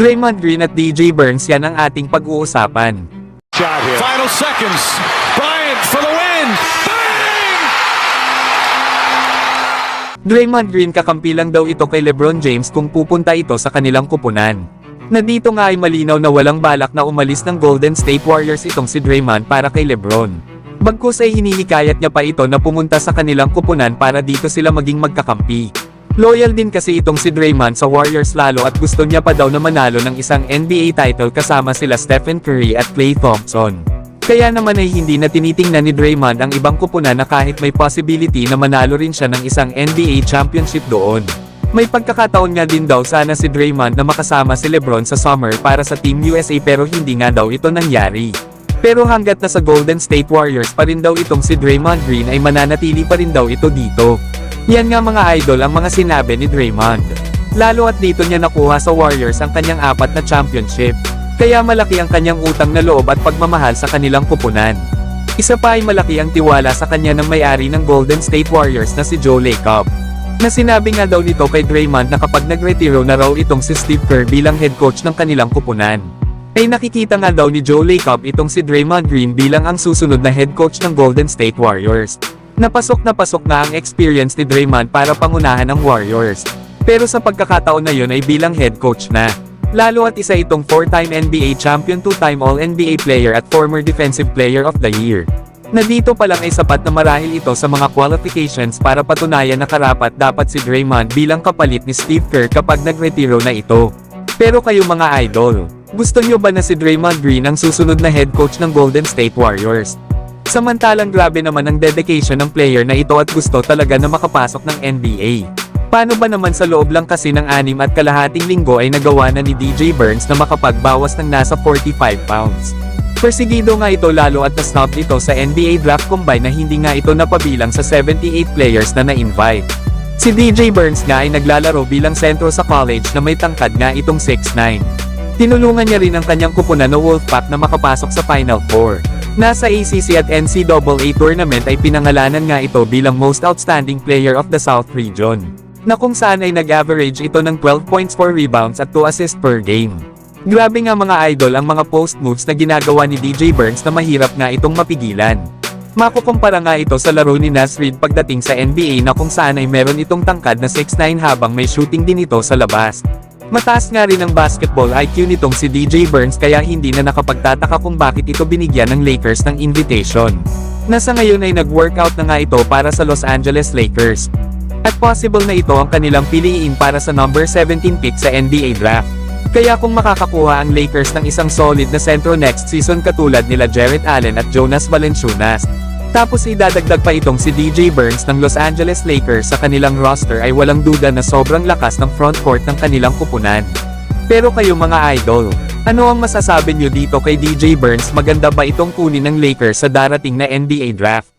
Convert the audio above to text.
Draymond Green at DJ Burns, yan ang ating pag-uusapan. Final seconds. Bryant for the win. Bang! Draymond Green kakampi lang daw ito kay LeBron James kung pupunta ito sa kanilang kupunan. Na dito nga ay malinaw na walang balak na umalis ng Golden State Warriors itong si Draymond para kay LeBron. Bagkus ay hinihikayat niya pa ito na pumunta sa kanilang kupunan para dito sila maging magkakampi. Loyal din kasi itong si Draymond sa Warriors lalo at gusto niya pa daw na manalo ng isang NBA title kasama sila Stephen Curry at Klay Thompson. Kaya naman ay hindi na tinitingnan ni Draymond ang ibang kupunan na kahit may possibility na manalo rin siya ng isang NBA championship doon. May pagkakataon nga din daw sana si Draymond na makasama si LeBron sa summer para sa Team USA pero hindi nga daw ito nangyari. Pero hanggat nasa Golden State Warriors pa rin daw itong si Draymond Green ay mananatili pa rin daw ito dito. Yan nga mga idol ang mga sinabi ni Draymond. Lalo at dito niya nakuha sa Warriors ang kanyang 4 na championship. Kaya malaki ang kanyang utang na loob at pagmamahal sa kanilang kupunan. Isa pa ay malaki ang tiwala sa kanya ng may-ari ng Golden State Warriors na si Joe Lacob. Na sinabi nga daw nito kay Draymond na kapag nagretiro na raw itong si Steve Kerr bilang head coach ng kanilang kupunan, ay nakikita nga daw ni Joe Lacob itong si Draymond Green bilang ang susunod na head coach ng Golden State Warriors. Napasok nga ang experience ni Draymond para pangunahan ang Warriors. Pero sa pagkakataon na yun ay bilang head coach na. Lalo at isa itong 4-time NBA champion, 2-time All-NBA player at former Defensive Player of the Year. Na dito pa lang ay sapat na marahil ito sa mga qualifications para patunayan na karapat dapat si Draymond bilang kapalit ni Steve Kerr kapag nagretiro na ito. Pero kayo mga idol, gusto nyo ba na si Draymond Green ang susunod na head coach ng Golden State Warriors? Samantalang grabe naman ang dedication ng player na ito at gusto talaga na makapasok ng NBA. Paano ba naman sa loob lang kasi ng 6.5 linggo ay nagawa na ni DJ Burns na makapagbawas ng nasa 45 pounds. Persigido nga ito lalo at na-snub ito sa NBA Draft Combine na hindi nga ito napabilang sa 78 players na na-invite. Si DJ Burns nga ay naglalaro bilang sentro sa college na may tangkad nga itong 6'9". Tinulungan niya rin ang kanyang kupunan na Wolfpack na makapasok sa Final Four. Nasa ACC at NCAA tournament ay pinangalanan nga ito bilang Most Outstanding Player of the South Region, na kung saan ay nag-average ito ng 12 points, 4 rebounds at 2 assists per game. Grabe nga mga idol ang mga post moves na ginagawa ni DJ Burns na mahirap nga itong mapigilan. Makukumpara nga ito sa laro ni Naz Reid pagdating sa NBA na kung saan ay meron itong tangkad na 6'9" habang may shooting din ito sa labas. Mataas nga rin ang basketball IQ nitong si DJ Burns kaya hindi na nakapagtataka kung bakit ito binigyan ng Lakers ng invitation. Nasa ngayon ay nag-workout na nga ito para sa Los Angeles Lakers. At possible na ito ang kanilang piliin para sa number 17 pick sa NBA Draft. Kaya kung makakakuha ang Lakers ng isang solid na sentro next season katulad nila Jarrett Allen at Jonas Valanciunas, tapos idadagdag pa itong si DJ Burns ng Los Angeles Lakers sa kanilang roster ay walang duda na sobrang lakas ng frontcourt ng kanilang kupunan. Pero kayo mga idol, ano ang masasabi nyo dito kay DJ Burns? Maganda ba itong kunin ng Lakers sa darating na NBA Draft?